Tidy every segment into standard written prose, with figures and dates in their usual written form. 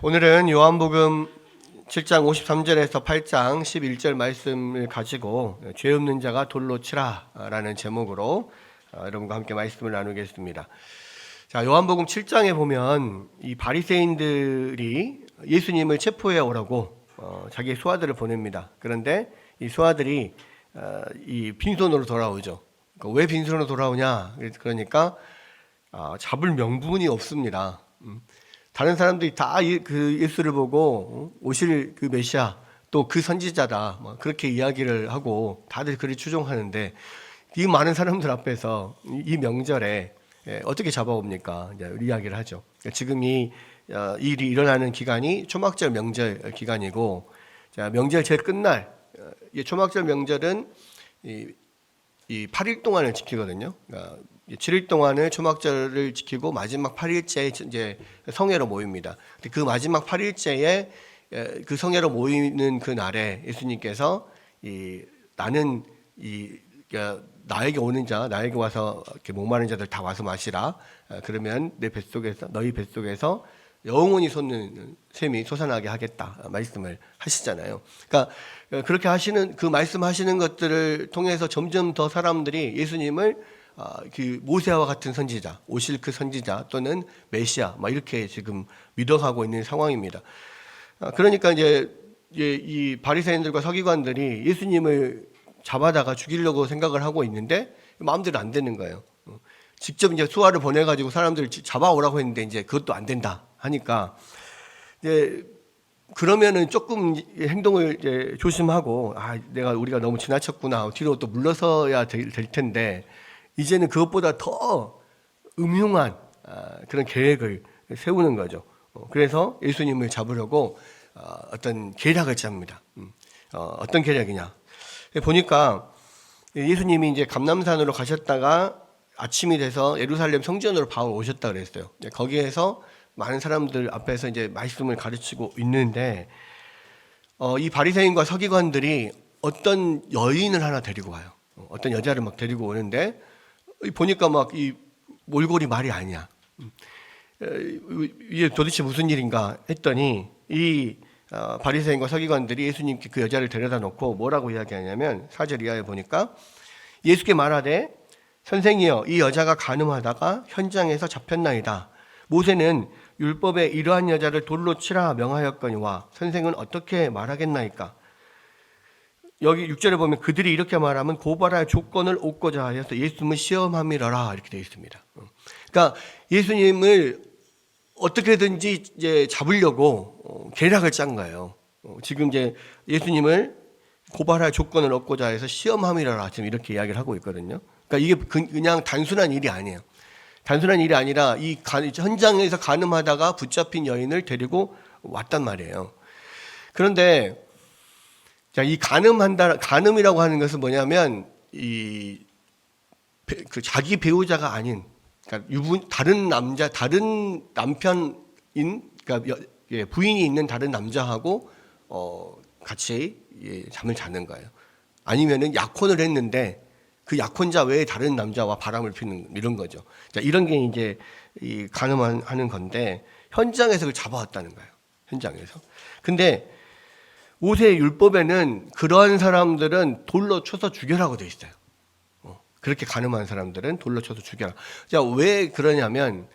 오늘은 요한복음 7장 53절에서 8장 11절 말씀을 가지고 죄 없는 자가 돌로 치라 라는 제목으로 여러분과 함께 말씀을 나누겠습니다. 자, 요한복음 7장에 보면 이 바리새인들이 예수님을 체포해 오라고 자기의 수하들을 보냅니다. 그런데 이 수하들이 이 빈손으로 돌아오죠. 그러니까 왜 빈손으로 돌아오냐? 그러니까 잡을 명분이 없습니다. 다른 사람들이 다 그 예수를 보고 오실 그 메시아 또 그 선지자다 그렇게 이야기를 하고 다들 그리 추종하는데 이 많은 사람들 앞에서 이 명절에 어떻게 잡아옵니까? 이제 이야기를 하죠. 지금 이 일이 일어나는 기간이 초막절 명절 기간이고, 자, 명절 제일 끝날 이 초막절 명절은 이 8일 동안을 지키거든요. 그러니까 7일 동안을 초막절을 지키고 마지막 8일째 이제 성회로 모입니다. 그 마지막 8일째에 그 성회로 모이는 그 날에 예수님께서 나는 나에게 오는 자, 나에게 와서 이렇게 목마른 자들 다 와서 마시라. 그러면 내 뱃속에서 너희 뱃속에서 영원히 솟는 샘이 솟아나게 하겠다 말씀을 하시잖아요. 그러니까 그렇게 하시는 그 말씀하시는 것들을 통해서 점점 더 사람들이 예수님을 그 모세와 같은 선지자, 오실 그 선지자 또는 메시아 이렇게 지금 믿어가고 있는 상황입니다. 그러니까 이제 이 바리새인들과 서기관들이 예수님을 잡아다가 죽이려고 생각을 하고 있는데 마음대로 안 되는 거예요. 직접 이제 수하를 보내가지고 사람들을 잡아오라고 했는데 이제 그것도 안 된다 하니까 이제 그러면은 조금 행동을 이제 조심하고 우리가 너무 지나쳤구나 뒤로 또 물러서야 될 텐데 이제는 그것보다 더 음흉한 그런 계획을 세우는 거죠. 그래서 예수님을 잡으려고 어떤 계략을 짭니다. 어떤 계략이냐? 보니까 예수님이 이제 감람산으로 가셨다가 아침이 돼서 예루살렘 성전으로 바로 오셨다 그랬어요. 거기에서 많은 사람들 앞에서 이제 말씀을 가르치고 있는데 이 바리새인과 서기관들이 어떤 여인을 하나 데리고 와요. 어떤 여자를 막 데리고 오는데 보니까 막 이 몰골이 말이 아니야. 이게 도대체 무슨 일인가 했더니 이 바리새인과 서기관들이 예수님께 그 여자를 데려다 놓고 뭐라고 이야기하냐면 4절 이하에 보니까 예수께 말하되 선생이여 이 여자가 간음하다가 현장에서 잡혔나이다. 모세는 율법에 이러한 여자를 돌로 치라 명하였거니와 선생은 어떻게 말하겠나이까. 여기 6절에 보면 그들이 이렇게 말하면 고발할 조건을 얻고자 하여서 예수님을 시험함이라라 이렇게 되어 있습니다. 그러니까 예수님을 어떻게든지 이제 잡으려고 계략을 짠 거예요. 지금 이제 예수님을 고발할 조건을 얻고자 해서 시험함이라라 지금 이렇게 이야기를 하고 있거든요. 그러니까 이게 그냥 단순한 일이 아니에요. 단순한 일이 아니라 이 현장에서 간음하다가 붙잡힌 여인을 데리고 왔단 말이에요. 그런데 자, 이 간음이라고 하는 것은 뭐냐면 그 자기 배우자가 아닌 그러니까 다른 남편인 그러니까 부인이 있는 다른 남자하고 같이 잠을 자는 거예요. 아니면은 약혼을 했는데 그 약혼자 외에 다른 남자와 바람을 피는 이런 거죠. 자, 이런 게 이제 이 간음하는 건데 현장에서 그걸 잡아왔다는 거예요. 현장에서. 근데 모세의 율법에는 그러한 사람들은 돌로 쳐서 죽여라고 돼 있어요. 그렇게 간음한 사람들은 돌로 쳐서 죽여라. 자, 왜 그러냐면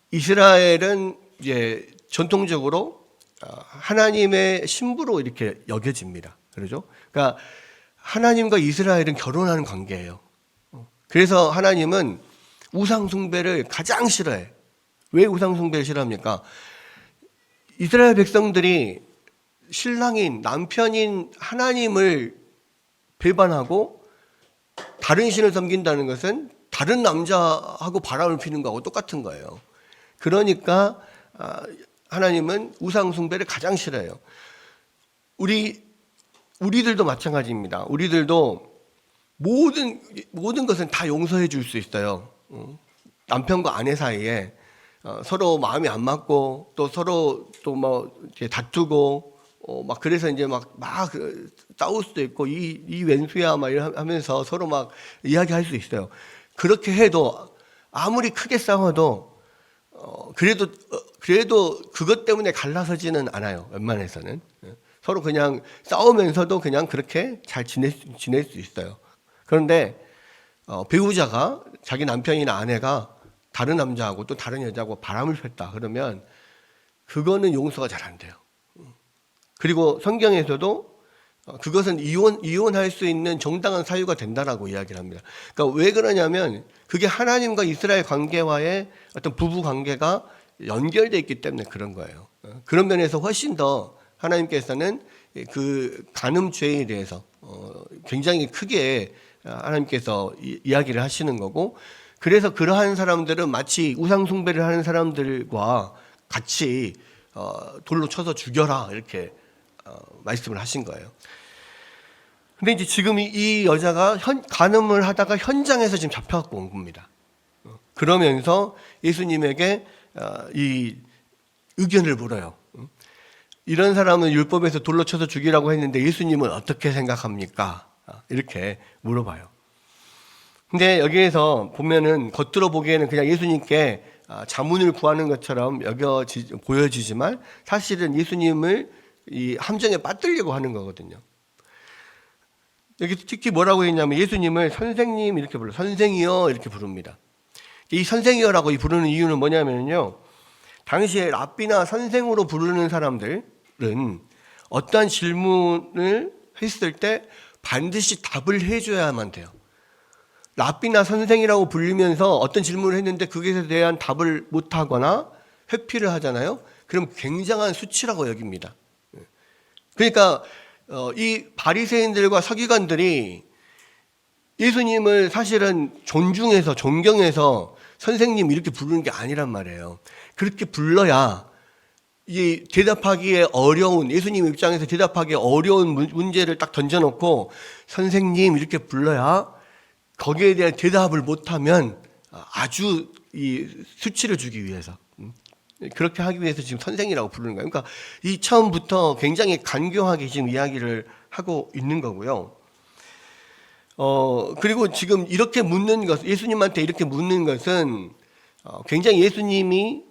이스라엘은 이제 전통적으로 하나님의 신부로 이렇게 여겨집니다. 그렇죠? 그러니까 하나님과 이스라엘은 결혼하는 관계예요. 그래서 하나님은 우상 숭배를 가장 싫어해. 왜 우상 숭배를 싫어합니까? 이스라엘 백성들이 신랑인 남편인 하나님을 배반하고 다른 신을 섬긴다는 것은 다른 남자하고 바람을 피는 거하고 똑같은 거예요. 그러니까 하나님은 우상 숭배를 가장 싫어해요. 우리들도 마찬가지입니다. 우리들도 모든 것은 다 용서해 줄 수 있어요. 남편과 아내 사이에 서로 마음이 안 맞고 또 서로 또 뭐 다투고 막 그래서 이제 막 싸울 수도 있고 이 왼수야 막 하면서 서로 막 이야기할 수 있어요. 그렇게 해도 아무리 크게 싸워도 그래도 그래도 그것 때문에 갈라서지는 않아요. 웬만해서는. 서로 그냥 싸우면서도 그냥 그렇게 잘 지낼 수 있어요. 그런데 배우자가 자기 남편이나 아내가 다른 남자하고 또 다른 여자하고 바람을 폈다 그러면 그거는 용서가 잘 안 돼요. 그리고 성경에서도 그것은 이혼할 수 있는 정당한 사유가 된다라고 이야기를 합니다. 그러니까 왜 그러냐면 그게 하나님과 이스라엘 관계와의 어떤 부부 관계가 연결되어 있기 때문에 그런 거예요. 그런 면에서 훨씬 더 하나님께서는 그 간음죄에 대해서 굉장히 크게 하나님께서 이야기를 하시는 거고, 그래서 그러한 사람들은 마치 우상 숭배를 하는 사람들과 같이 돌로 쳐서 죽여라 이렇게 말씀을 하신 거예요. 근데 이제 지금 이 여자가 간음을 하다가 현장에서 지금 잡혀갖고 온 겁니다. 그러면서 예수님에게 이 의견을 물어요. 이런 사람은 율법에서 돌로 쳐서 죽이라고 했는데 예수님은 어떻게 생각합니까? 이렇게 물어봐요. 근데 여기에서 보면은 겉으로 보기에는 그냥 예수님께 자문을 구하는 것처럼 보여지지만 사실은 예수님을 이 함정에 빠뜨리려고 하는 거거든요. 여기 특히 뭐라고 했냐면 예수님을 선생님 이렇게 불러요. 선생이여 이렇게 부릅니다. 이 선생이여라고 부르는 이유는 뭐냐면요, 당시에 랍비나 선생으로 부르는 사람들은 어떠한 질문을 했을 때 반드시 답을 해줘야만 돼요. 랍비나 선생이라고 불리면서 어떤 질문을 했는데 그것에 대한 답을 못하거나 회피를 하잖아요. 그럼 굉장한 수치라고 여깁니다. 그러니까 이 바리새인들과 서기관들이 예수님을 사실은 존중해서 존경해서 선생님 이렇게 부르는 게 아니란 말이에요. 그렇게 불러야 이 대답하기에 어려운, 예수님 입장에서 대답하기 어려운 문제를 딱 던져놓고 선생님 이렇게 불러야 거기에 대한 대답을 못하면 아주 이 수치를 주기 위해서 그렇게 하기 위해서 지금 선생이라고 부르는 거예요. 그러니까 이 처음부터 굉장히 간교하게 지금 이야기를 하고 있는 거고요. 그리고 지금 이렇게 묻는 것, 예수님한테 이렇게 묻는 것은 굉장히 예수님이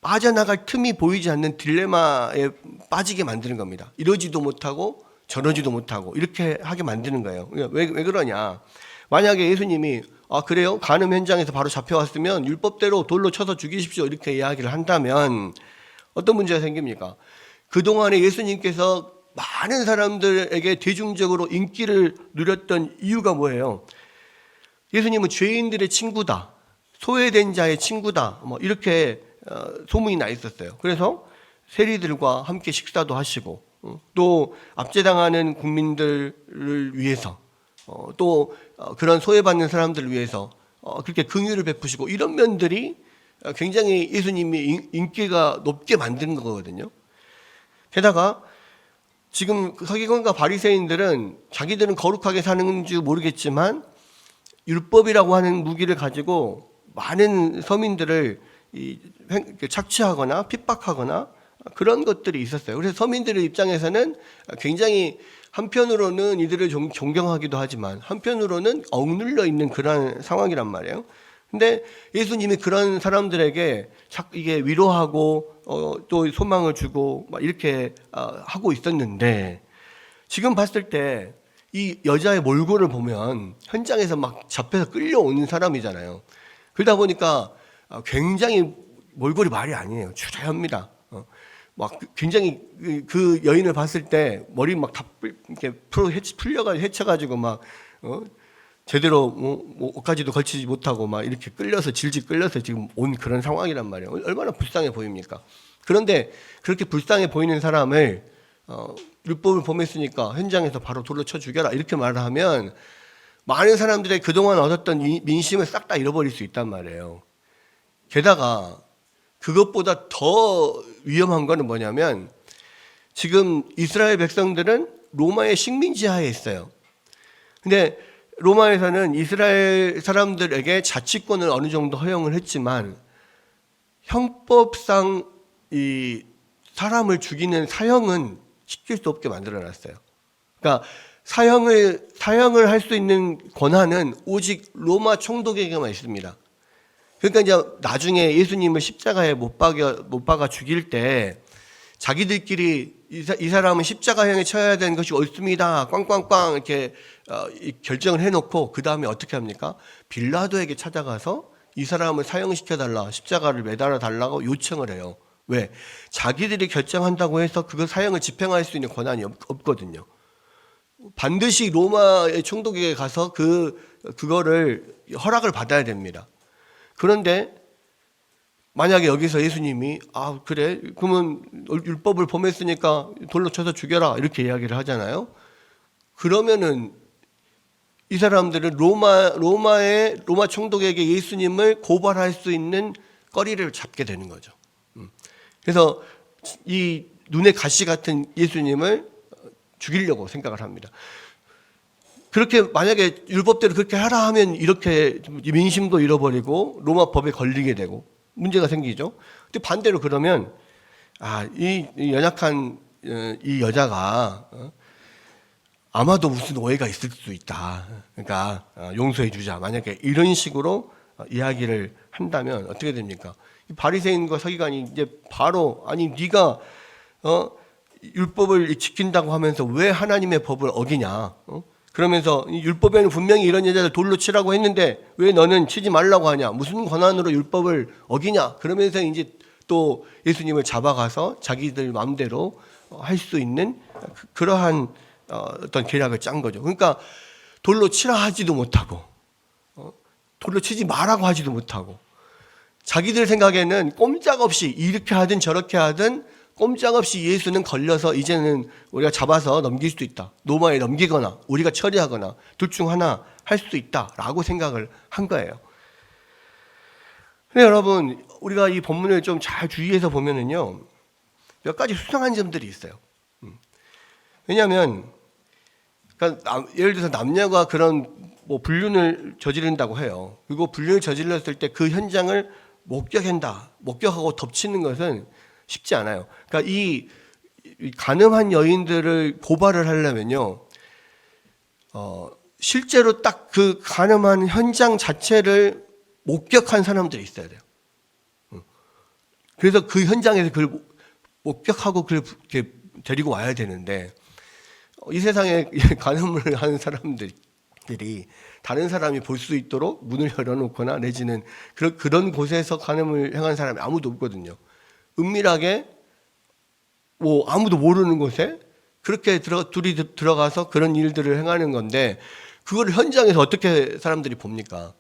빠져나갈 틈이 보이지 않는 딜레마에 빠지게 만드는 겁니다. 이러지도 못하고 저러지도 못하고 이렇게 하게 만드는 거예요. 왜 그러냐? 만약에 예수님이 그래요? 간음 현장에서 바로 잡혀왔으면 율법대로 돌로 쳐서 죽이십시오 이렇게 이야기를 한다면 어떤 문제가 생깁니까? 그동안에 예수님께서 많은 사람들에게 대중적으로 인기를 누렸던 이유가 뭐예요? 예수님은 죄인들의 친구다, 소외된 자의 친구다, 뭐 이렇게 소문이 나 있었어요. 그래서 세리들과 함께 식사도 하시고 또 압제당하는 국민들을 위해서 또 그런 소외받는 사람들을 위해서 그렇게 긍휼을 베푸시고 이런 면들이 굉장히 예수님이 인기가 높게 만드는 거거든요. 게다가 지금 서기관과 바리새인들은 자기들은 거룩하게 사는 줄 모르겠지만 율법이라고 하는 무기를 가지고 많은 서민들을 착취하거나 핍박하거나 그런 것들이 있었어요. 그래서 서민들의 입장에서는 굉장히 한편으로는 이들을 존경하기도 하지만 한편으로는 억눌려 있는 그런 상황이란 말이에요. 근데 예수님이 그런 사람들에게 이게 위로하고 또 소망을 주고 막 이렇게 하고 있었는데 지금 봤을 때 이 여자의 몰골을 보면 현장에서 막 잡혀서 끌려오는 사람이잖아요. 그러다 보니까 굉장히 몰골이 말이 아니에요. 추잡합니다. 막 굉장히 그 여인을 봤을 때 머리 막 다 이렇게 풀려가 헤쳐가지고 막 제대로 옷까지도 걸치지 못하고 막 이렇게 끌려서 질질 끌려서 지금 온 그런 상황이란 말이에요. 얼마나 불쌍해 보입니까? 그런데 그렇게 불쌍해 보이는 사람을 율법을 범했으니까 현장에서 바로 돌로 쳐 죽여라 이렇게 말을 하면 많은 사람들의 그동안 얻었던 민심을 싹 다 잃어버릴 수 있단 말이에요. 게다가 그것보다 더 위험한 거는 뭐냐면 지금 이스라엘 백성들은 로마의 식민지 하에 있어요. 근데 로마에서는 이스라엘 사람들에게 자치권을 어느 정도 허용을 했지만 형법상 이 사람을 죽이는 사형은 시킬 수 없게 만들어놨어요. 그러니까 사형을 할 수 있는 권한은 오직 로마 총독에게만 있습니다. 그러니까 이제 나중에 예수님을 십자가에 못 박아 죽일 때 자기들끼리 이 사람은 십자가형에 쳐야 되는 것이 옳습니다. 꽝꽝꽝 이렇게 결정을 해놓고 그 다음에 어떻게 합니까? 빌라도에게 찾아가서 이 사람을 사형시켜달라, 십자가를 매달아 달라고 요청을 해요. 왜? 자기들이 결정한다고 해서 그걸 사형을 집행할 수 있는 권한이 없거든요. 반드시 로마의 총독에게 가서 그거를 허락을 받아야 됩니다. 그런데 만약에 여기서 예수님이 그래 그러면 율법을 범했으니까 돌로 쳐서 죽여라 이렇게 이야기를 하잖아요. 그러면은 이 사람들은 로마 총독에게 예수님을 고발할 수 있는 거리를 잡게 되는 거죠. 그래서 이 눈에 가시 같은 예수님을 죽이려고 생각을 합니다. 그렇게 만약에 율법대로 그렇게 하라 하면 이렇게 민심도 잃어버리고 로마 법에 걸리게 되고 문제가 생기죠. 근데 반대로 그러면 이 연약한 이 여자가 아마도 무슨 오해가 있을 수도 있다. 그러니까 용서해 주자. 만약에 이런 식으로 이야기를 한다면 어떻게 됩니까? 바리새인과 서기관이 이제 바로 네가 율법을 지킨다고 하면서 왜 하나님의 법을 어기냐? 그러면서 율법에는 분명히 이런 여자를 돌로 치라고 했는데 왜 너는 치지 말라고 하냐? 무슨 권한으로 율법을 어기냐? 그러면서 이제 또 예수님을 잡아가서 자기들 마음대로 할 수 있는 그러한 어떤 계략을 짠 거죠. 그러니까 돌로 치라 하지도 못하고 돌로 치지 말라고 하지도 못하고 자기들 생각에는 꼼짝없이 이렇게 하든 저렇게 하든 꼼짝없이 예수는 걸려서 이제는 우리가 잡아서 넘길 수도 있다. 로마에 넘기거나 우리가 처리하거나 둘 중 하나 할 수 있다라고 생각을 한 거예요. 근데 여러분 우리가 이 본문을 좀 잘 주의해서 보면은요 몇 가지 수상한 점들이 있어요. 왜냐하면 그러니까 예를 들어서 남녀가 그런 불륜을 저지른다고 해요. 그리고 불륜을 저질렀을 때 그 현장을 목격하고 덮치는 것은 쉽지 않아요. 그러니까 이 간음한 여인들을 고발을 하려면요, 실제로 딱 그 간음한 현장 자체를 목격한 사람들이 있어야 돼요. 그래서 그 현장에서 그걸 목격하고 그걸 이렇게 데리고 와야 되는데 이 세상에 간음을 하는 사람들이 다른 사람이 볼 수 있도록 문을 열어놓거나 내지는 그런 곳에서 간음을 행한 사람이 아무도 없거든요. 은밀하게 아무도 모르는 곳에 그렇게 둘이 들어가서 그런 일들을 행하는 건데 그걸 현장에서 어떻게 사람들이 봅니까?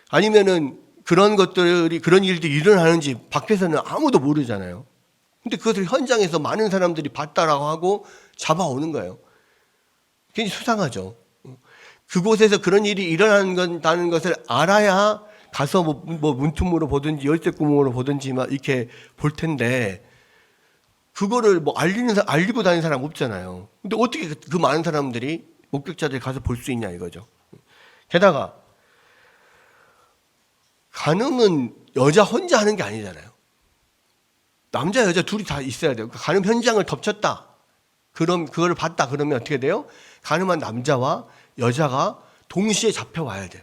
아니면은 그런 일들이 일어나는지 밖에서는 아무도 모르잖아요. 근데 그것을 현장에서 많은 사람들이 봤다라고 하고 잡아오는 거예요. 굉장히 수상하죠. 그곳에서 그런 일이 일어난다는 것을 알아야 가서 문틈으로 보든지 열쇠구멍으로 보든지 막 이렇게 볼 텐데 그거를 알리고 다니는 사람 없잖아요. 근데 어떻게 그 많은 사람들이 목격자들이 가서 볼 수 있냐 이거죠. 게다가 간음은 여자 혼자 하는 게 아니잖아요. 남자 여자 둘이 다 있어야 돼요. 간음 현장을 덮쳤다. 그럼 그걸 봤다 그러면 어떻게 돼요? 간음한 남자와 여자가 동시에 잡혀와야 돼요.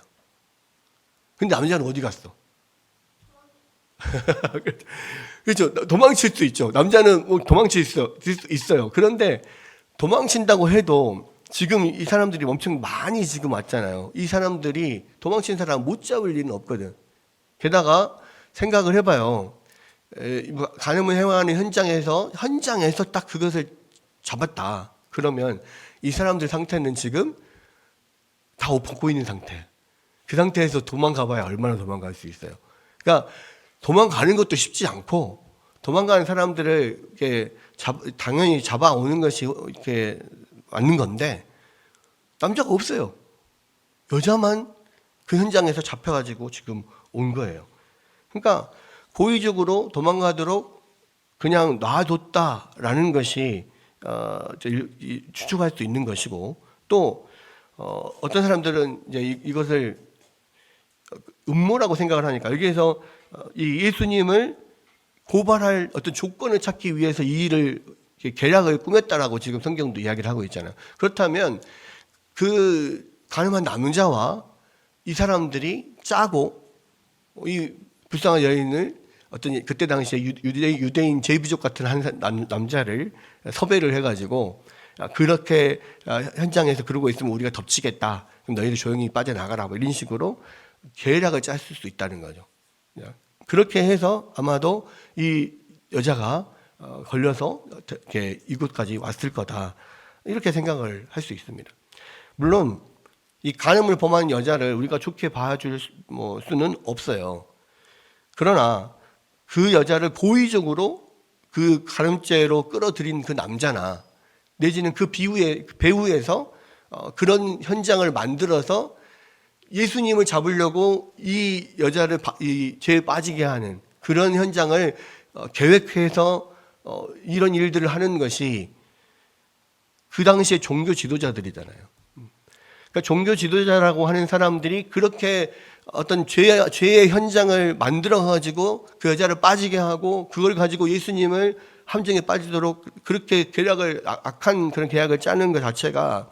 근데 남자는 어디 갔어? 그렇죠. 도망칠 수 있죠. 남자는 도망칠 수 있어요. 그런데 도망친다고 해도 지금 이 사람들이 엄청 많이 지금 왔잖아요. 이 사람들이 도망친 사람 못 잡을 일은 없거든. 게다가 생각을 해봐요. 간음을 행하는 현장에서 딱 그것을 잡았다. 그러면 이 사람들 상태는 지금 다 엎고 있는 상태. 그 상태에서 도망가봐야 얼마나 도망갈 수 있어요. 그러니까 도망가는 것도 쉽지 않고 도망가는 사람들을 이렇게 당연히 잡아오는 것이 이렇게 맞는 건데 남자가 없어요. 여자만 그 현장에서 잡혀가지고 지금 온 거예요. 그러니까 고의적으로 도망가도록 그냥 놔뒀다라는 것이 추측할 수 있는 것이고 또 어떤 사람들은 이제 이것을 음모라고 생각을 하니까 여기에서 이 예수님을 고발할 어떤 조건을 찾기 위해서 이 일을 계략을 꾸몄다라고 지금 성경도 이야기를 하고 있잖아요. 그렇다면 그 가늠한 남자와 이 사람들이 짜고 이 불쌍한 여인을 어떤 그때 당시에 유대인 제비족 같은 한 남자를 섭외를 해가지고 그렇게 현장에서 그러고 있으면 우리가 덮치겠다. 그럼 너희들 조용히 빠져나가라. 뭐 이런 식으로 계략을 짰을 수 있다는 거죠. 그렇게 해서 아마도 이 여자가 걸려서 이렇게 이곳까지 왔을 거다. 이렇게 생각을 할 수 있습니다. 물론 이 간음을 범한 여자를 우리가 좋게 봐줄 수는 없어요. 그러나 그 여자를 고의적으로 그 간음죄로 끌어들인 그 남자나 내지는 그 배후에서 그런 현장을 만들어서 예수님을 잡으려고 이 여자를 이 죄에 빠지게 하는 그런 현장을 계획해서 이런 일들을 하는 것이 그 당시에 종교 지도자들이잖아요. 그러니까 종교 지도자라고 하는 사람들이 그렇게 어떤 죄의 현장을 만들어가지고 그 여자를 빠지게 하고 그걸 가지고 예수님을 함정에 빠지도록 그렇게 악한 그런 계약을 짜는 것 자체가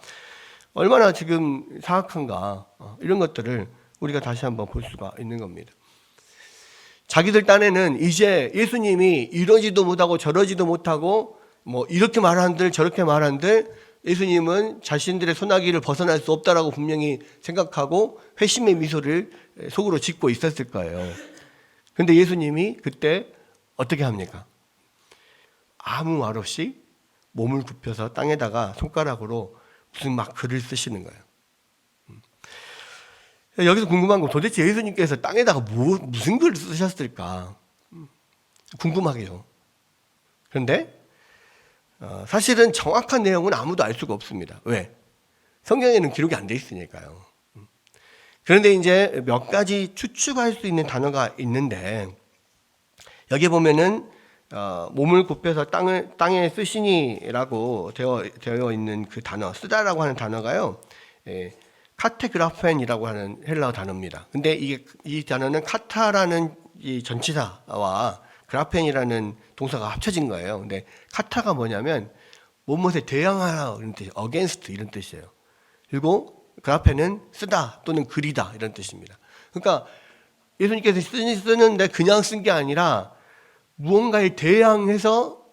얼마나 지금 사악한가, 이런 것들을 우리가 다시 한번 볼 수가 있는 겁니다. 자기들 딴에는 이제 예수님이 이러지도 못하고 저러지도 못하고 뭐 이렇게 말한들 저렇게 말한들 예수님은 자신들의 소나기를 벗어날 수 없다라고 분명히 생각하고 회심의 미소를 속으로 짓고 있었을 거예요. 그런데 예수님이 그때 어떻게 합니까? 아무 말 없이 몸을 굽혀서 땅에다가 손가락으로 무슨 막 글을 쓰시는 거예요. 여기서 궁금한 건 도대체 예수님께서 땅에다가 무슨 글을 쓰셨을까? 궁금하게요. 그런데 사실은 정확한 내용은 아무도 알 수가 없습니다. 왜? 성경에는 기록이 안 돼 있으니까요. 그런데 이제 몇 가지 추측할 수 있는 단어가 있는데 여기 보면은 몸을 굽혀서 땅에 쓰시니라고 되어 있는 그 단어, 쓰다라고 하는 단어가요, 카테그라펜이라고 하는 헬라어 단어입니다. 근데 이 단어는 카타라는 이 전치사와 그라펜이라는 동사가 합쳐진 거예요. 근데 카타가 뭐냐면 뭐뭐에 대항하라 이런 뜻, against 이런 뜻이에요. 그리고 그라펜은 쓰다 또는 그리다 이런 뜻입니다. 그러니까 예수님께서 쓰는데 그냥 쓴 게 아니라 무언가에 대항해서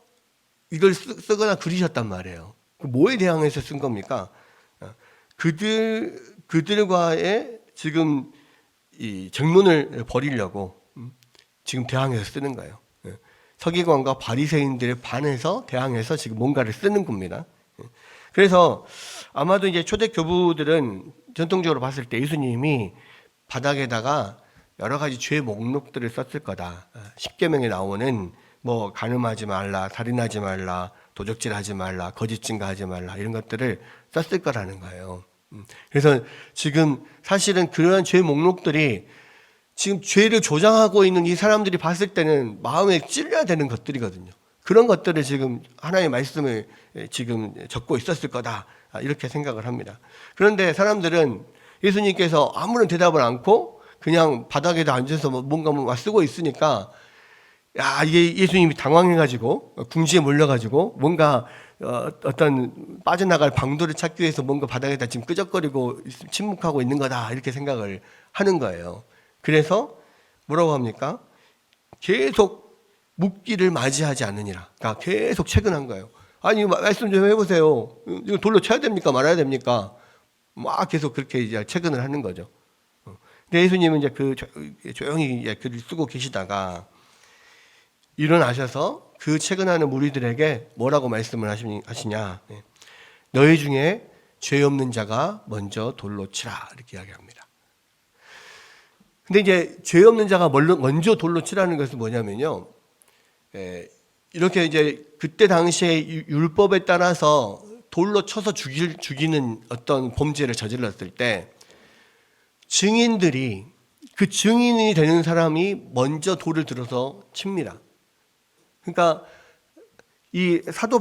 이걸 쓰거나 그리셨단 말이에요. 뭐에 대항해서 쓴 겁니까? 그들과의 지금 이 정론을 벌이려고 지금 대항해서 쓰는 거예요. 서기관과 바리새인들에 반해서 대항해서 지금 뭔가를 쓰는 겁니다. 그래서 아마도 이제 초대 교부들은 전통적으로 봤을 때 예수님이 바닥에다가 여러 가지 죄 목록들을 썼을 거다. 십계명에 나오는 뭐 간음하지 말라, 살인하지 말라, 도적질하지 말라, 거짓 증거하지 말라 이런 것들을 썼을 거라는 거예요. 그래서 지금 사실은 그런 죄 목록들이 지금 죄를 조장하고 있는 이 사람들이 봤을 때는 마음에 찔려야 되는 것들이거든요. 그런 것들을 지금 하나의 말씀을 지금 적고 있었을 거다. 이렇게 생각을 합니다. 그런데 사람들은 예수님께서 아무런 대답을 않고 그냥 바닥에다 앉아서 뭔가 쓰고 있으니까 이게 예수님이 당황해가지고 궁지에 몰려가지고 뭔가 어떤 빠져나갈 방도를 찾기 위해서 뭔가 바닥에다 지금 끄적거리고 침묵하고 있는 거다 이렇게 생각을 하는 거예요. 그래서 뭐라고 합니까? 계속 묻기를 맞이하지 않느니라. 그러니까 계속 채근한 거예요. 아니 말씀 좀 해보세요. 이거 돌로 쳐야 됩니까? 말아야 됩니까? 막 계속 그렇게 이제 채근을 하는 거죠. 근데 예수님은 이제 조용히 글을 쓰고 계시다가 일어나셔서 그 채근하는 무리들에게 뭐라고 말씀을 하시냐? 너희 중에 죄 없는 자가 먼저 돌로 치라 이렇게 이야기합니다. 근데 이제 죄 없는 자가 먼저 돌로 치라는 것은 뭐냐면요. 이렇게 이제 그때 당시에 율법에 따라서 돌로 쳐서 죽이는 어떤 범죄를 저질렀을 때 증인들이 그 증인이 되는 사람이 먼저 돌을 들어서 칩니다. 그러니까 이 사도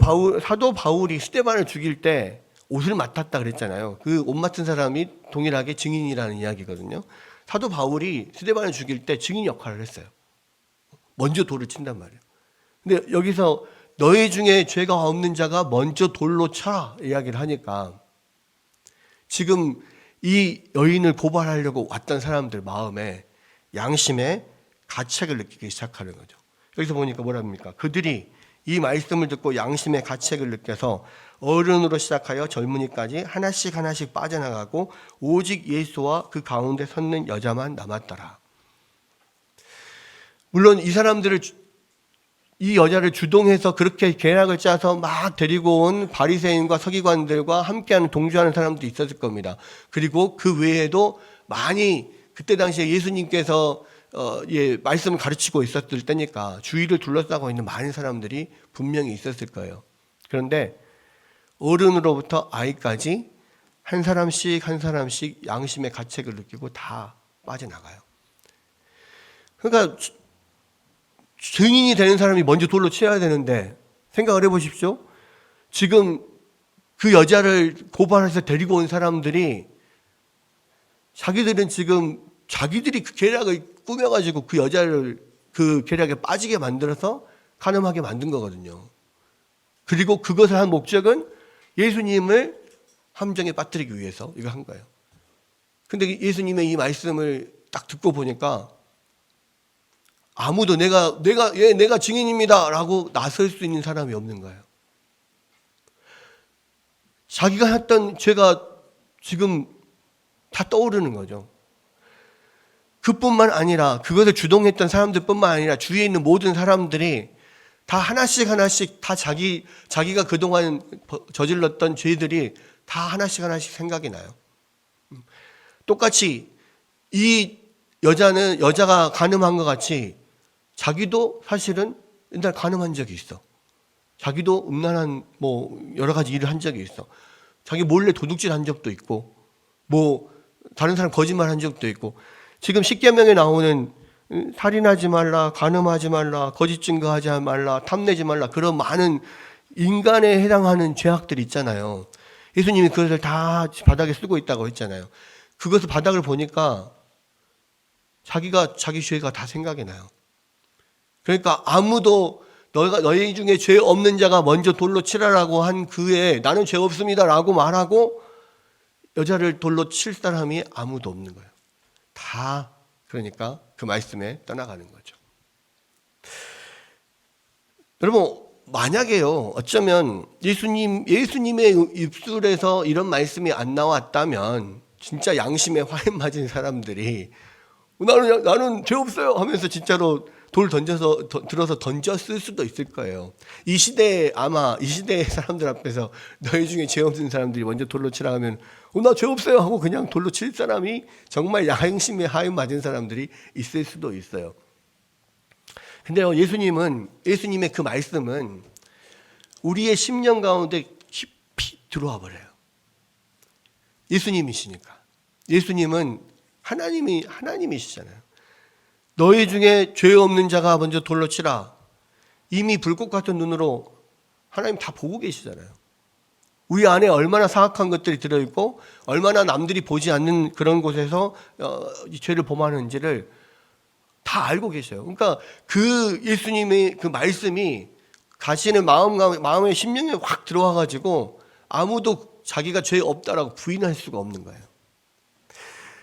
바울이 스데반을 죽일 때 옷을 맡았다 그랬잖아요. 그 옷 맡은 사람이 동일하게 증인이라는 이야기거든요. 사도 바울이 스데반을 죽일 때 증인 역할을 했어요. 먼저 돌을 친단 말이에요. 근데 여기서 너희 중에 죄가 없는 자가 먼저 돌로 쳐라 이야기를 하니까 지금 이 여인을 고발하려고 왔던 사람들 마음에 양심의 가책을 느끼기 시작하는 거죠. 여기서 보니까 뭐랍니까? 그들이 이 말씀을 듣고 양심의 가책을 느껴서 어른으로 시작하여 젊은이까지 하나씩 하나씩 빠져나가고 오직 예수와 그 가운데 섰는 여자만 남았더라. 물론 이 여자를 주동해서 그렇게 계략을 짜서 막 데리고 온 바리새인과 서기관들과 함께하는 동조하는 사람도 있었을 겁니다. 그리고 그 외에도 많이 그때 당시에 예수님께서 말씀을 가르치고 있었을 때니까 주위를 둘러싸고 있는 많은 사람들이 분명히 있었을 거예요. 그런데 어른으로부터 아이까지 한 사람씩 한 사람씩 양심의 가책을 느끼고 다 빠져나가요. 그러니까 증인이 되는 사람이 먼저 돌로 쳐야 되는데 생각을 해보십시오. 지금 그 여자를 고발해서 데리고 온 사람들이 자기들은 지금 자기들이 그 계략을 꾸며가지고 그 여자를 그 계략에 빠지게 만들어서 간음하게 만든 거거든요. 그리고 그것을 한 목적은 예수님을 함정에 빠뜨리기 위해서 이걸 한 거예요. 근데 예수님의 이 말씀을 딱 듣고 보니까 아무도 내가 증인입니다 라고 나설 수 있는 사람이 없는 거예요. 자기가 했던 죄가 지금 다 떠오르는 거죠. 그뿐만 아니라 그것을 주동했던 사람들뿐만 아니라 주위에 있는 모든 사람들이 다 하나씩 하나씩 다 자기가 그동안 저질렀던 죄들이 다 하나씩 하나씩 생각이 나요. 똑같이 이 여자가 간음한 것 같이 자기도 사실은 옛날 간음한 적이 있어. 자기도 음란한 여러 가지 일을 한 적이 있어. 자기 몰래 도둑질 한 적도 있고 다른 사람 거짓말 한 적도 있고. 지금 십계명에 나오는 살인하지 말라, 간음하지 말라, 거짓 증거하지 말라, 탐내지 말라, 그런 많은 인간에 해당하는 죄악들이 있잖아요. 예수님이 그것을 다 바닥에 쓰고 있다고 했잖아요. 그것을 바닥을 보니까 자기 죄가 다 생각이 나요. 그러니까 아무도 너희 중에 죄 없는 자가 먼저 돌로 치라라고 한 그에 나는 죄 없습니다라고 말하고 여자를 돌로 칠 사람이 아무도 없는 거예요. 다 그러니까 그 말씀에 떠나가는 거죠. 여러분 만약에요 어쩌면 예수님의 입술에서 이런 말씀이 안 나왔다면 진짜 양심에 화인 맞은 사람들이 나는 죄 없어요 하면서 진짜로 돌 들어서 던졌을 수도 있을 거예요. 이 시대의 사람들 앞에서 너희 중에 죄 없는 사람들이 먼저 돌로 치라 하면 나 죄 없어요 하고 그냥 돌로 칠 사람이 정말 양심에 하인 맞은 사람들이 있을 수도 있어요. 근데요 예수님의 그 말씀은 우리의 심령 가운데 깊이 들어와 버려요. 예수님이시니까. 예수님은 하나님이시잖아요. 너희 중에 죄 없는 자가 먼저 돌로 치라. 이미 불꽃 같은 눈으로 하나님 다 보고 계시잖아요. 우리 안에 얼마나 사악한 것들이 들어있고 얼마나 남들이 보지 않는 그런 곳에서 이 죄를 범하는지를 다 알고 계셔요. 그러니까 그 예수님의 그 말씀이 가시는 마음의 심령에 확 들어와가지고 아무도 자기가 죄 없다라고 부인할 수가 없는 거예요.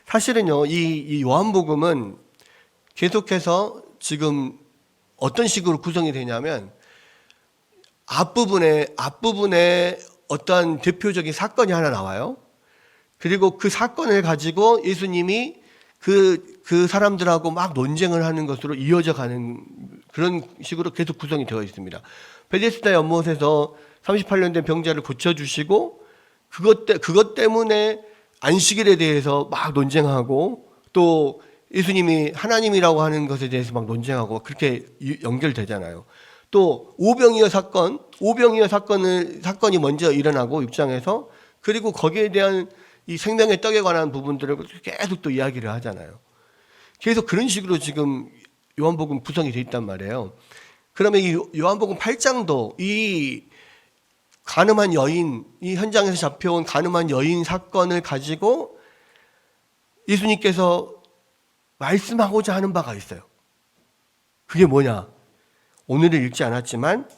사실은요 이 요한복음은 계속해서 지금 어떤 식으로 구성이 되냐면 앞부분에 어떠한 대표적인 사건이 하나 나와요. 그리고 그 사건을 가지고 예수님이 그 사람들하고 막 논쟁을 하는 것으로 이어져 가는 그런 식으로 계속 구성이 되어 있습니다. 베데스다 연못에서 38년 된 병자를 고쳐주시고 그것 때문에 안식일에 대해서 막 논쟁하고 또 예수님이 하나님이라고 하는 것에 대해서 막 논쟁하고 그렇게 연결되잖아요. 또 오병이어 사건이 먼저 일어나고 6장에서 그리고 거기에 대한 이 생명의 떡에 관한 부분들을 계속 또 이야기를 하잖아요. 계속 그런 식으로 지금 요한복음 구성이 되어 있단 말이에요. 그러면 이 요한복음 8장도 이 간음한 여인, 이 현장에서 잡혀온 간음한 여인 사건을 가지고 예수님께서 말씀하고자 하는 바가 있어요. 그게 뭐냐? 오늘은 읽지 않았지만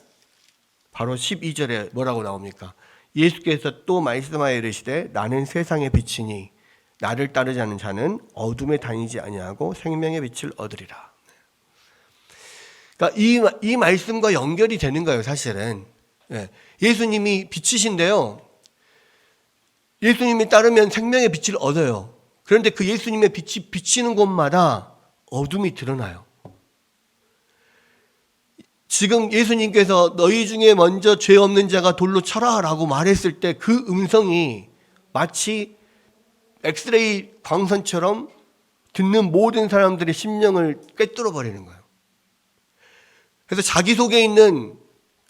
바로 12절에 뭐라고 나옵니까? 예수께서 또 말씀하여 이르시되 나는 세상의 빛이니 나를 따르지 않는 자는 어둠에 다니지 아니하고 생명의 빛을 얻으리라. 그러니까 이 말씀과 연결이 되는 거예요, 사실은. 예수님이 빛이신데요. 예수님이 따르면 생명의 빛을 얻어요. 그런데 그 예수님의 빛이 비치는 곳마다 어둠이 드러나요. 지금 예수님께서 너희 중에 먼저 죄 없는 자가 돌로 쳐라 라고 말했을 때 그 음성이 마치 엑스레이 광선처럼 듣는 모든 사람들의 심령을 꿰뚫어 버리는 거예요. 그래서 자기 속에 있는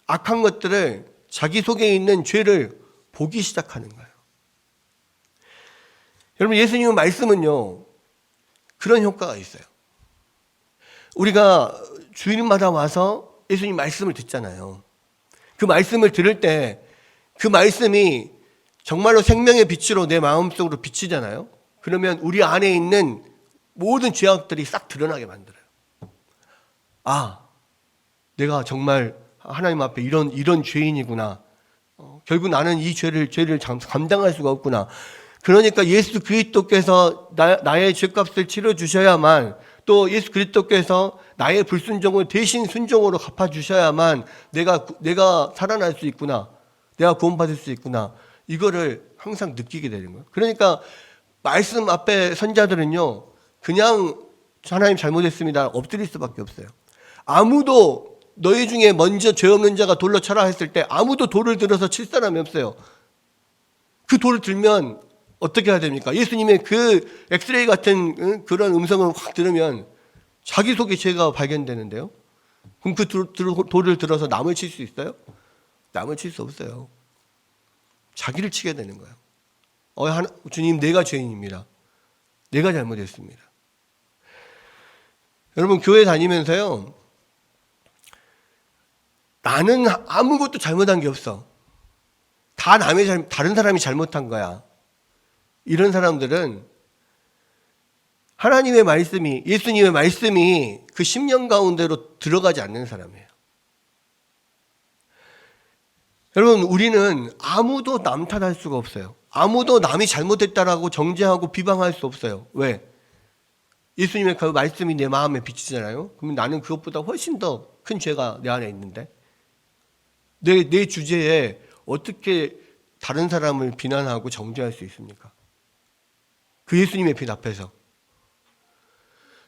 악한 것들을, 자기 속에 있는 죄를 보기 시작하는 거예요. 여러분, 예수님의 말씀은요, 그런 효과가 있어요. 우리가 주일마다 와서 예수님 말씀을 듣잖아요. 그 말씀을 들을 때 그 말씀이 정말로 생명의 빛으로 내 마음속으로 비치잖아요. 그러면 우리 안에 있는 모든 죄악들이 싹 드러나게 만들어요. 아, 내가 정말 하나님 앞에 이런 죄인이구나. 결국 나는 이 죄를 감당할 수가 없구나. 그러니까 예수 그리스도께서 나의 죄값을 치러주셔야만, 또 예수 그리스도께서 나의 불순종을 대신 순종으로 갚아주셔야만 내가 살아날 수 있구나. 내가 구원받을 수 있구나. 이거를 항상 느끼게 되는 거예요. 그러니까 말씀 앞에 선자들은요, 그냥 하나님 잘못했습니다 엎드릴 수밖에 없어요. 아무도 너희 중에 먼저 죄 없는 자가 돌로 쳐라 했을 때 아무도 돌을 들어서 칠 사람이 없어요. 그 돌을 들면 어떻게 해야 됩니까? 예수님의 그 엑스레이 같은 그런 음성을 확 들으면 자기 속에 죄가 발견되는데요. 그럼 그 돌을 들어서 남을 칠 수 있어요? 남을 칠 수 없어요. 자기를 치게 되는 거예요. 주님, 내가 죄인입니다. 내가 잘못했습니다. 여러분, 교회 다니면서요, 나는 아무것도 잘못한 게 없어. 다 다른 사람이 잘못한 거야. 이런 사람들은 하나님의 말씀이, 예수님의 말씀이 그 심령 가운데로 들어가지 않는 사람이에요. 여러분, 우리는 아무도 남 탓할 수가 없어요. 아무도 남이 잘못했다라고 정죄하고 비방할 수 없어요. 왜? 예수님의 그 말씀이 내 마음에 비치잖아요. 그러면 나는 그것보다 훨씬 더 큰 죄가 내 안에 있는데 내 주제에 어떻게 다른 사람을 비난하고 정죄할 수 있습니까? 그 예수님의 빛 앞에서.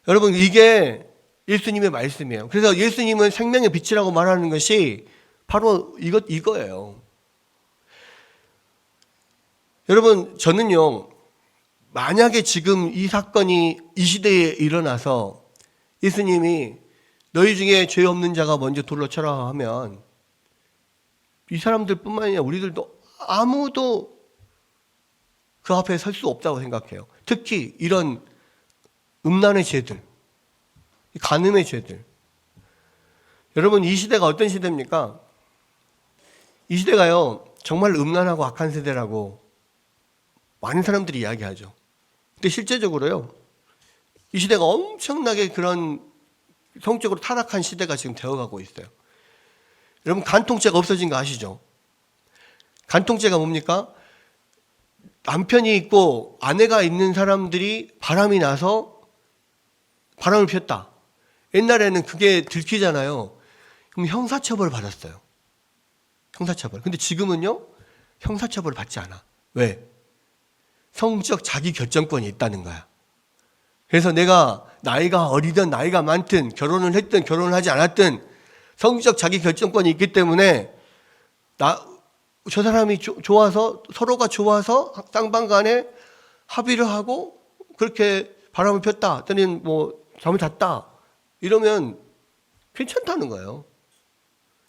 여러분, 이게 예수님의 말씀이에요. 그래서 예수님은 생명의 빛이라고 말하는 것이 바로 이거예요. 여러분, 저는요, 만약에 지금 이 사건이 이 시대에 일어나서 예수님이 너희 중에 죄 없는 자가 먼저 돌로 쳐라 하면 이 사람들 뿐만 아니라 우리들도 아무도 그 앞에 설 수 없다고 생각해요. 특히 이런 음란의 죄들, 간음의 죄들. 여러분, 이 시대가 어떤 시대입니까? 이 시대가요, 정말 음란하고 악한 세대라고 많은 사람들이 이야기하죠. 근데 실제적으로요, 이 시대가 엄청나게 그런 성적으로 타락한 시대가 지금 되어가고 있어요. 여러분, 간통죄가 없어진 거 아시죠? 간통죄가 뭡니까? 남편이 있고 아내가 있는 사람들이 바람이 나서 바람을 피웠다. 옛날에는 그게 들키잖아요. 그럼 형사처벌을 받았어요. 형사처벌. 근데 지금은요, 형사처벌을 받지 않아. 왜? 성적 자기 결정권이 있다는 거야. 그래서 내가 나이가 어리든 나이가 많든 결혼을 했든 결혼을 하지 않았든 성적 자기 결정권이 있기 때문에 저 사람이 좋아서, 서로가 좋아서 쌍방 간에 합의를 하고 그렇게 바람을 폈다. 또는 잠을 잤다. 이러면 괜찮다는 거예요.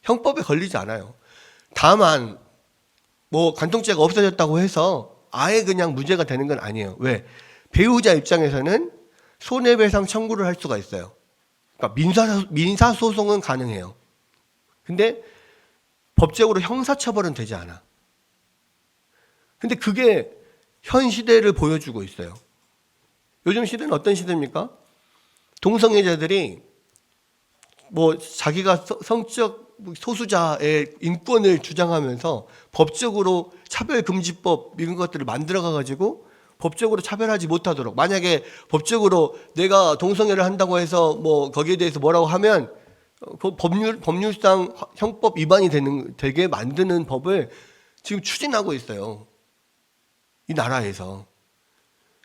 형법에 걸리지 않아요. 다만 간통죄가 없어졌다고 해서 아예 그냥 무죄가 되는 건 아니에요. 왜? 배우자 입장에서는 손해배상 청구를 할 수가 있어요. 그러니까 민사소송은 가능해요. 근데 법적으로 형사처벌은 되지 않아. 근데 그게 현 시대를 보여주고 있어요. 요즘 시대는 어떤 시대입니까? 동성애자들이 자기가 성적 소수자의 인권을 주장하면서 법적으로 차별금지법 이런 것들을 만들어가지고 법적으로 차별하지 못하도록. 만약에 법적으로 내가 동성애를 한다고 해서 뭐 거기에 대해서 뭐라고 하면 그 법률상 형법 위반이 되게 만드는 법을 지금 추진하고 있어요. 이 나라에서.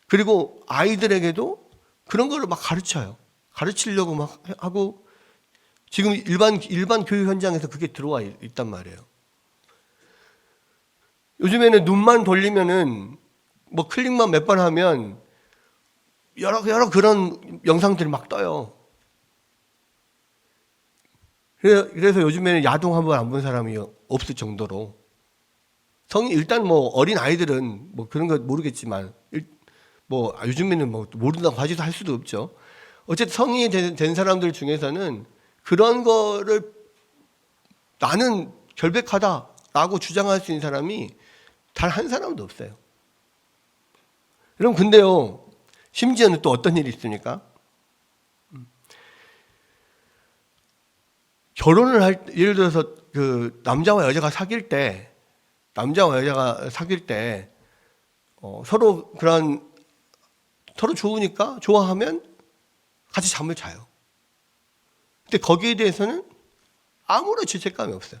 그리고 아이들에게도 그런 거를 막 가르쳐요. 가르치려고 막 하고 지금 일반 교육 현장에서 그게 들어와 있단 말이에요. 요즘에는 눈만 돌리면은 뭐 클릭만 몇 번 하면 여러 그런 영상들이 막 떠요. 그래서 요즘에는 야동 한 번 안 본 사람이 없을 정도로 일단 뭐 어린 아이들은 뭐 그런 거 모르겠지만 뭐 요즘에는 뭐 모른다고 하지도 할 수도 없죠. 어쨌든 성인이 된 사람들 중에서는 그런 거를 나는 결백하다라고 주장할 수 있는 사람이 단 한 사람도 없어요. 여러분 근데요, 심지어는 또 어떤 일이 있습니까? 결혼을 예를 들어서 그 남자와 여자가 사귈 때 서로 좋으니까 좋아하면 같이 잠을 자요. 근데 거기에 대해서는 아무런 죄책감이 없어요.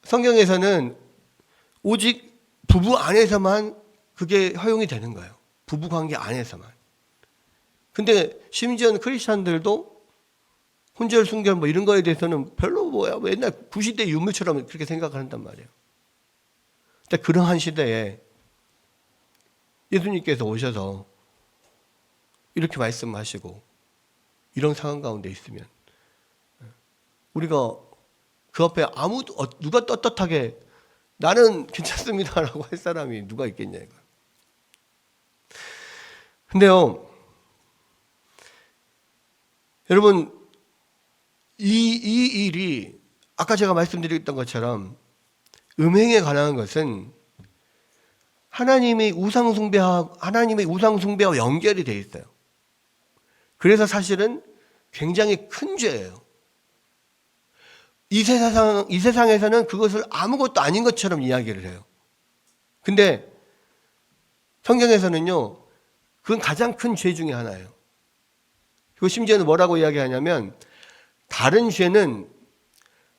성경에서는 오직 부부 안에서만 그게 허용이 되는 거예요. 부부 관계 안에서만. 근데 심지어는 크리스찬들도 혼절, 순결 뭐 이런 거에 대해서는 별로 뭐야, 옛날 구시대 유물처럼 그렇게 생각을 한단 말이에요. 근데 그러한 시대에 예수님께서 오셔서 이렇게 말씀하시고 이런 상황 가운데 있으면 우리가 그 앞에 누가 떳떳하게 나는 괜찮습니다라고 할 사람이 누가 있겠냐 이거. 근데요, 여러분 이 일이 아까 제가 말씀드렸던 것처럼 음행에 관한 것은 하나님의 우상 숭배와 연결이 돼 있어요. 그래서 사실은 굉장히 큰 죄예요. 이 세상에서는 그것을 아무것도 아닌 것처럼 이야기를 해요. 근데 성경에서는요, 그건 가장 큰 죄 중에 하나예요. 그리고 심지어는 뭐라고 이야기하냐면 다른 죄는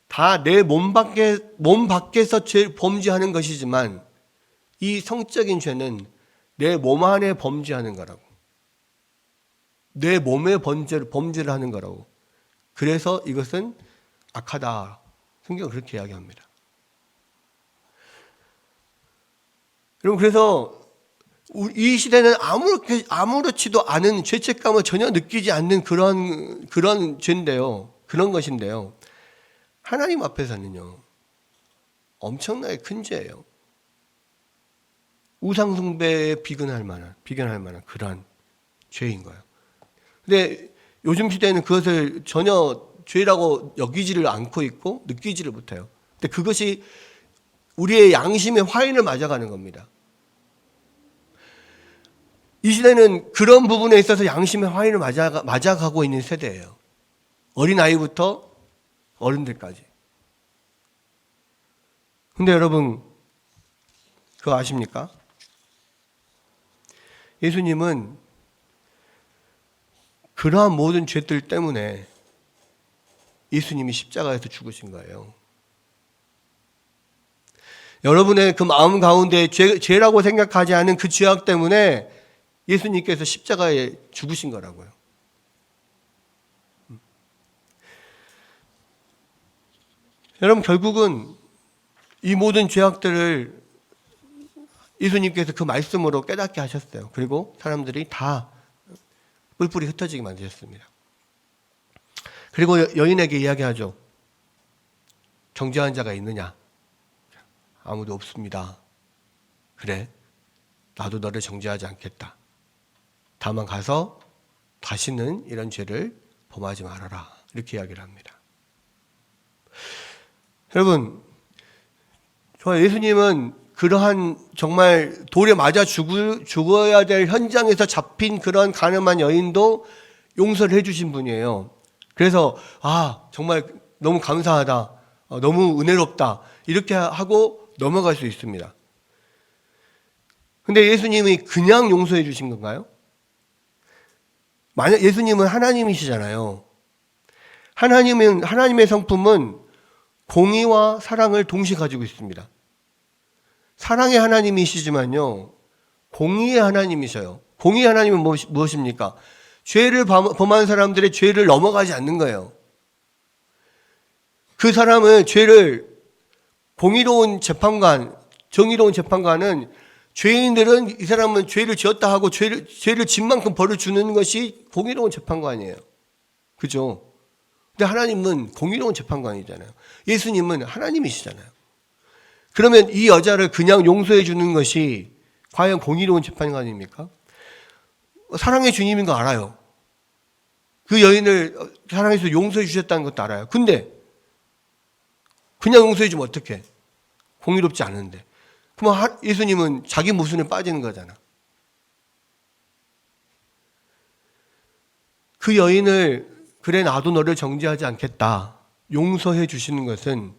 다 내 몸 밖에서 범죄하는 것이지만 이 성적인 죄는 내 몸 안에 범죄하는 거라고. 내 몸에 범죄를 하는 거라고. 그래서 이것은 악하다. 성경은 그렇게 이야기합니다. 여러분 그래서 이 시대는 아무렇지도 않은 죄책감을 전혀 느끼지 않는 그런 죄인데요. 그런 것인데요. 하나님 앞에서는요. 엄청나게 큰 죄예요. 우상 숭배에 비견할 만한 그런 죄인 거예요. 근데 요즘 시대에는 그것을 전혀 죄라고 여기지를 않고 있고 느끼지를 못해요. 근데 그것이 우리의 양심의 화인을 맞아가는 겁니다. 이 시대는 그런 부분에 있어서 양심의 화인을 맞아가고 있는 세대예요. 어린아이부터 어른들까지. 근데 여러분 그거 아십니까? 예수님은 그러한 모든 죄들 때문에 예수님이 십자가에서 죽으신 거예요. 여러분의 그 마음 가운데 죄라고 생각하지 않은 그 죄악 때문에 예수님께서 십자가에 죽으신 거라고요. 여러분 결국은 이 모든 죄악들을 예수님께서 그 말씀으로 깨닫게 하셨어요. 그리고 사람들이 다 뿔뿔이 흩어지게 만드셨습니다. 그리고 여인에게 이야기하죠. 정죄한 자가 있느냐? 아무도 없습니다. 그래, 나도 너를 정죄하지 않겠다. 다만 가서 다시는 이런 죄를 범하지 말아라. 이렇게 이야기를 합니다. 여러분, 예수님은 그러한 정말 돌에 맞아 죽어야 될 현장에서 잡힌 그런 가늠한 여인도 용서를 해주신 분이에요. 그래서 정말 너무 감사하다, 너무 은혜롭다 이렇게 하고 넘어갈 수 있습니다. 근데 예수님이 그냥 용서해 주신 건가요? 만약 예수님은 하나님이시잖아요. 하나님의 성품은 공의와 사랑을 동시에 가지고 있습니다. 사랑의 하나님이시지만요, 공의의 하나님이셔요. 공의의 하나님은 무엇입니까? 죄를 범한 사람들의 죄를 넘어가지 않는 거예요. 그 사람은 죄를 공의로운 재판관, 정의로운 재판관은 죄인들은 이 사람은 죄를 지었다 하고 죄를 진 만큼 벌을 주는 것이 공의로운 재판관이에요. 그죠? 근데 하나님은 공의로운 재판관이잖아요. 예수님은 하나님이시잖아요. 그러면 이 여자를 그냥 용서해 주는 것이 과연 공의로운 재판관입니까? 사랑의 주님인 거 알아요. 그 여인을 사랑해서 용서해 주셨다는 것도 알아요. 근데 그냥 용서해 주면 어떡해? 공의롭지 않은데. 그럼 예수님은 자기 모순에 빠지는 거잖아. 그 여인을 그래 나도 너를 정죄하지 않겠다 용서해 주시는 것은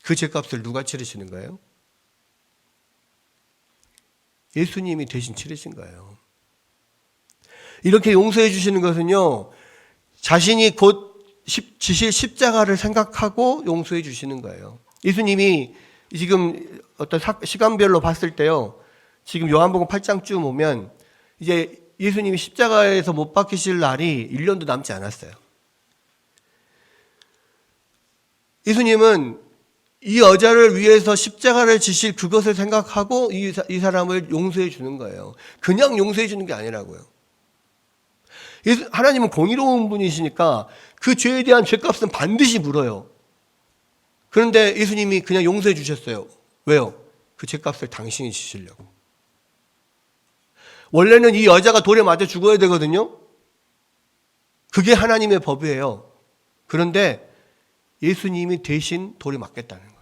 그 죄값을 누가 치르시는 거예요? 예수님이 대신 치르신 거예요. 이렇게 용서해 주시는 것은요, 자신이 곧 지실 십자가를 생각하고 용서해 주시는 거예요. 예수님이 지금 어떤 시간별로 봤을 때요, 지금 요한복음 8장쯤 오면 이제 예수님이 십자가에서 못 박히실 날이 1년도 남지 않았어요. 예수님은 이 여자를 위해서 십자가를 지실 그것을 생각하고 이 사람을 용서해 주는 거예요. 그냥 용서해 주는 게 아니라고요. 하나님은 공의로운 분이시니까 그 죄에 대한 죄값은 반드시 물어요. 그런데 예수님이 그냥 용서해 주셨어요. 왜요? 그 죄값을 당신이 지시려고. 원래는 이 여자가 돌에 맞아 죽어야 되거든요. 그게 하나님의 법이에요. 그런데 예수님이 대신 돌에 맞겠다는 거예요.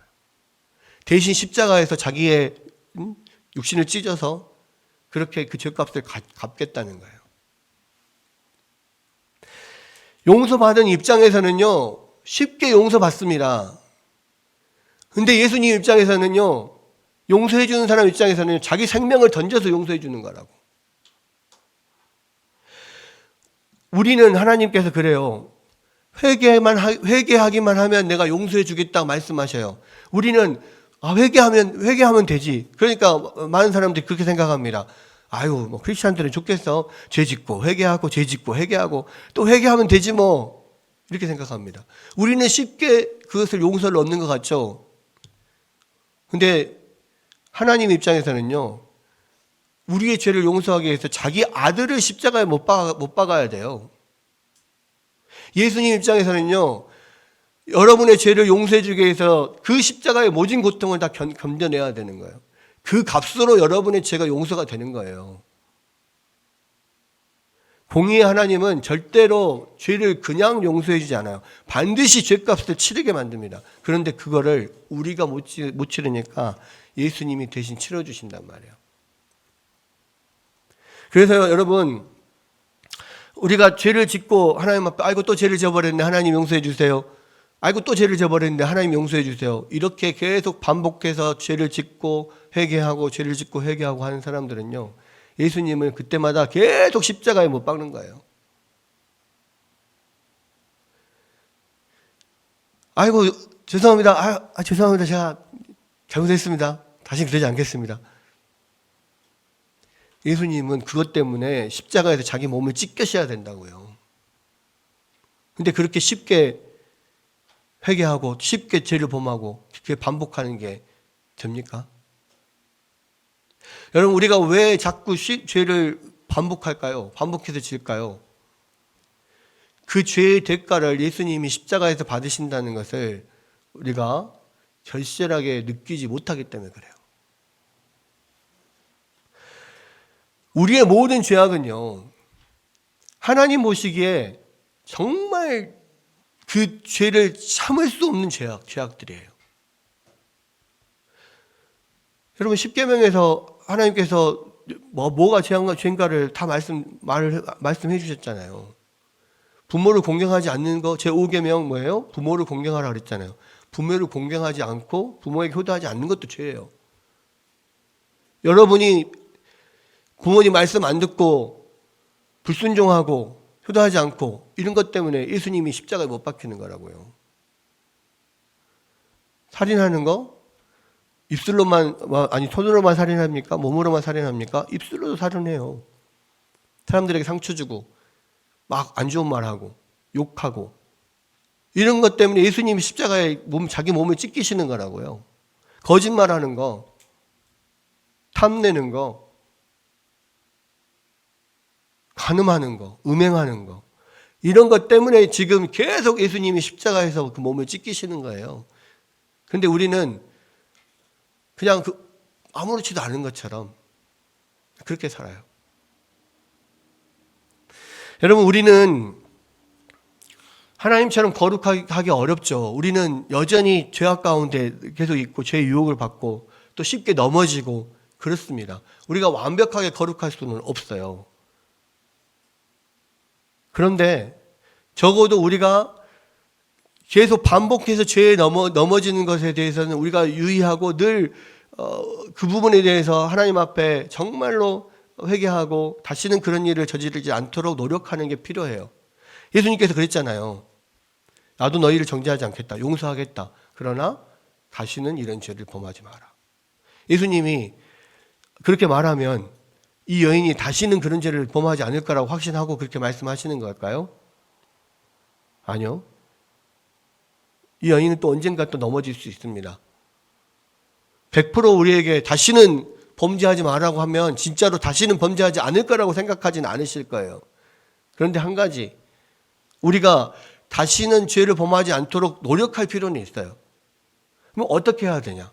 대신 십자가에서 자기의 육신을 찢어서 그렇게 그 죄값을 갚겠다는 거예요. 용서받은 입장에서는요, 쉽게 용서받습니다. 근데 예수님 입장에서는요, 용서해 주는 사람 입장에서는 자기 생명을 던져서 용서해 주는 거라고. 우리는 하나님께서 그래요. 회개하기만 하면 내가 용서해 주겠다고 말씀하셔요. 우리는 회개하면 되지. 그러니까 많은 사람들이 그렇게 생각합니다. 아유, 뭐 크리스찬들은 좋겠어. 죄 짓고 회개하고 죄 짓고 회개하고 또 회개하면 되지 뭐. 이렇게 생각합니다. 우리는 쉽게 그것을 용서를 얻는 것 같죠. 근데 하나님 입장에서는요, 우리의 죄를 용서하기 위해서 자기 아들을 십자가에 못 박아야 돼요. 예수님 입장에서는요, 여러분의 죄를 용서해 주기 위해서 그 십자가의 모진 고통을 다 견뎌내야 되는 거예요. 그 값으로 여러분의 죄가 용서가 되는 거예요. 공의의 하나님은 절대로 죄를 그냥 용서해 주지 않아요. 반드시 죄값을 치르게 만듭니다. 그런데 그거를 우리가 못 치르니까 예수님이 대신 치러주신단 말이에요. 그래서 여러분, 우리가 죄를 짓고 하나님 앞에 아이고 또 죄를 지어버렸네 하나님 용서해 주세요. 아이고 또 죄를 지어버렸는데 하나님 용서해 주세요. 이렇게 계속 반복해서 죄를 짓고 회개하고 죄를 짓고 회개하고 하는 사람들은요, 예수님은 그때마다 계속 십자가에 못 박는 거예요. 아이고 죄송합니다. 죄송합니다. 제가 잘못했습니다. 다시 그러지 않겠습니다. 예수님은 그것 때문에 십자가에서 자기 몸을 찢겨셔야 된다고요. 근데 그렇게 쉽게 회개하고 쉽게 죄를 범하고 그렇게 반복하는 게 됩니까? 여러분, 우리가 왜 자꾸 죄를 반복할까요? 반복해서 질까요? 그 죄의 대가를 예수님이 십자가에서 받으신다는 것을 우리가 절실하게 느끼지 못하기 때문에 그래요. 우리의 모든 죄악은요, 하나님 보시기에 정말 그 죄를 참을 수 없는 죄악들이에요. 여러분, 십계명에서 하나님께서 뭐가 죄인가를 다 말씀해 주셨잖아요. 부모를 공경하지 않는 거, 제5계명 뭐예요? 부모를 공경하라 그랬잖아요. 부모를 공경하지 않고 부모에게 효도하지 않는 것도 죄예요. 여러분이 부모님 말씀 안 듣고 불순종하고 효도하지 않고 이런 것 때문에 예수님이 십자가에 못 박히는 거라고요. 살인하는 거 입술로만, 아니 손으로만 살인합니까? 몸으로만 살인합니까? 입술로도 살인해요. 사람들에게 상처 주고 막 안 좋은 말하고 욕하고 이런 것 때문에 예수님이 십자가에 자기 몸을 찢기시는 거라고요. 거짓말하는 거, 탐내는 거, 간음하는 거, 음행하는 거 이런 것 때문에 지금 계속 예수님이 십자가에서 그 몸을 찢기시는 거예요. 근데 우리는 그냥 아무렇지도 않은 것처럼 그렇게 살아요. 여러분, 우리는 하나님처럼 거룩하기 어렵죠. 우리는 여전히 죄악 가운데 계속 있고 죄의 유혹을 받고 또 쉽게 넘어지고 그렇습니다. 우리가 완벽하게 거룩할 수는 없어요. 그런데 적어도 우리가 계속 반복해서 죄에 넘어지는 것에 대해서는 우리가 유의하고 늘 그 부분에 대해서 하나님 앞에 정말로 회개하고 다시는 그런 일을 저지르지 않도록 노력하는 게 필요해요. 예수님께서 그랬잖아요. 나도 너희를 정죄하지 않겠다. 용서하겠다. 그러나 다시는 이런 죄를 범하지 마라. 예수님이 그렇게 말하면 이 여인이 다시는 그런 죄를 범하지 않을 거라고 확신하고 그렇게 말씀하시는 걸까요? 아니요. 이 여인은 또 언젠가 또 넘어질 수 있습니다. 100% 우리에게 다시는 범죄하지 말라고 하면 진짜로 다시는 범죄하지 않을 거라고 생각하지는 않으실 거예요. 그런데 한 가지, 우리가 다시는 죄를 범하지 않도록 노력할 필요는 있어요. 그럼 어떻게 해야 되냐?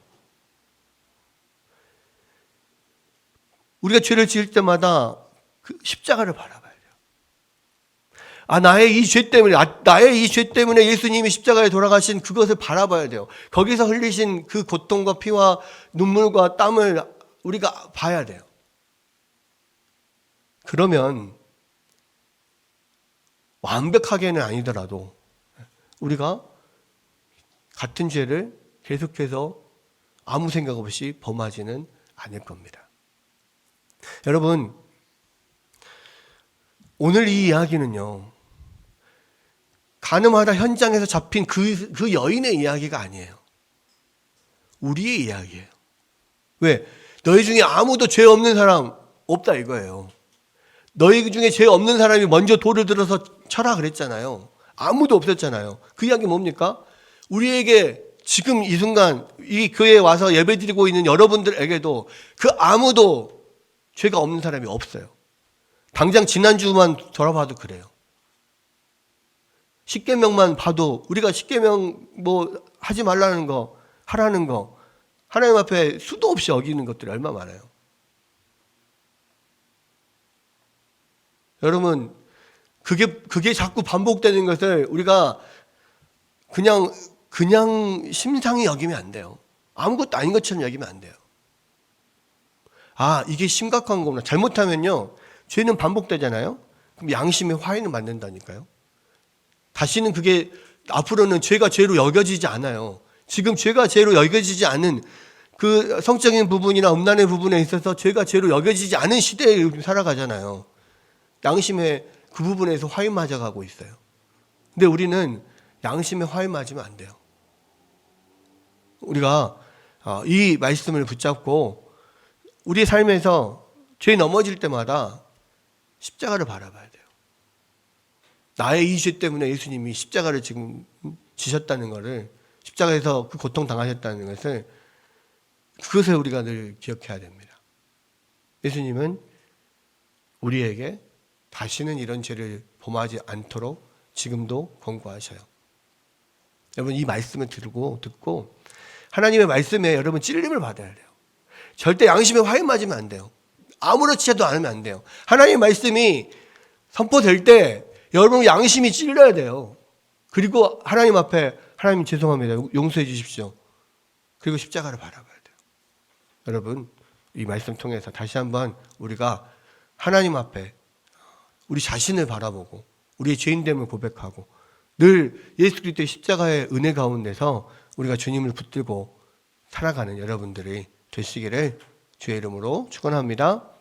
우리가 죄를 지을 때마다 그 십자가를 바라봐야 돼요. 나의 이 죄 때문에 예수님이 십자가에 돌아가신 그것을 바라봐야 돼요. 거기서 흘리신 그 고통과 피와 눈물과 땀을 우리가 봐야 돼요. 그러면 완벽하게는 아니더라도 우리가 같은 죄를 계속해서 아무 생각 없이 범하지는 않을 겁니다. 여러분, 오늘 이 이야기는요, 간음하다 현장에서 잡힌 그 여인의 이야기가 아니에요. 우리의 이야기예요. 왜? 너희 중에 아무도 죄 없는 사람 없다 이거예요. 너희 중에 죄 없는 사람이 먼저 돌을 들어서 쳐라 그랬잖아요. 아무도 없었잖아요. 그 이야기 뭡니까? 우리에게 지금 이 순간 이 교회에 와서 예배드리고 있는 여러분들에게도 그 아무도 죄가 없는 사람이 없어요. 당장 지난주만 돌아봐도 그래요. 십계명만 봐도 우리가 십계명 하지 말라는 거, 하라는 거 하나님 앞에 수도 없이 어기는 것들이 얼마나 많아요. 여러분, 그게 자꾸 반복되는 것을 우리가 그냥 심상히 여기면 안 돼요. 아무것도 아닌 것처럼 여기면 안 돼요. 이게 심각한 거구나. 잘못하면요, 죄는 반복되잖아요. 그럼 양심의 화해는 만든다니까요. 다시는 그게 앞으로는 죄가 죄로 여겨지지 않아요. 지금 죄가 죄로 여겨지지 않은 그 성적인 부분이나 음란의 부분에 있어서 죄가 죄로 여겨지지 않은 시대에 살아가잖아요. 양심의 그 부분에서 화해 맞아가고 있어요. 근데 우리는 양심에 화해 맞으면 안 돼요. 우리가 이 말씀을 붙잡고 우리의 삶에서 죄 넘어질 때마다 십자가를 바라봐야 돼요. 나의 이 죄 때문에 예수님이 십자가를 지금 지셨다는 것을, 십자가에서 그 고통 당하셨다는 것을, 그것을 우리가 늘 기억해야 됩니다. 예수님은 우리에게 다시는 이런 죄를 범하지 않도록 지금도 권고하셔요. 여러분, 이 말씀을 듣고 하나님의 말씀에 여러분 찔림을 받아야 돼요. 절대 양심에 화해 맞으면 안 돼요. 아무렇지도 않으면 안 돼요. 하나님의 말씀이 선포될 때 여러분 양심이 찔려야 돼요. 그리고 하나님 앞에, 하나님 죄송합니다, 용서해 주십시오. 그리고 십자가를 바라봐야 돼요. 여러분, 이 말씀 통해서 다시 한번 우리가 하나님 앞에 우리 자신을 바라보고 우리의 죄인됨을 고백하고 늘 예수 그리스도의 십자가의 은혜 가운데서 우리가 주님을 붙들고 살아가는 여러분들이 되시기를 주의 이름으로 축원합니다.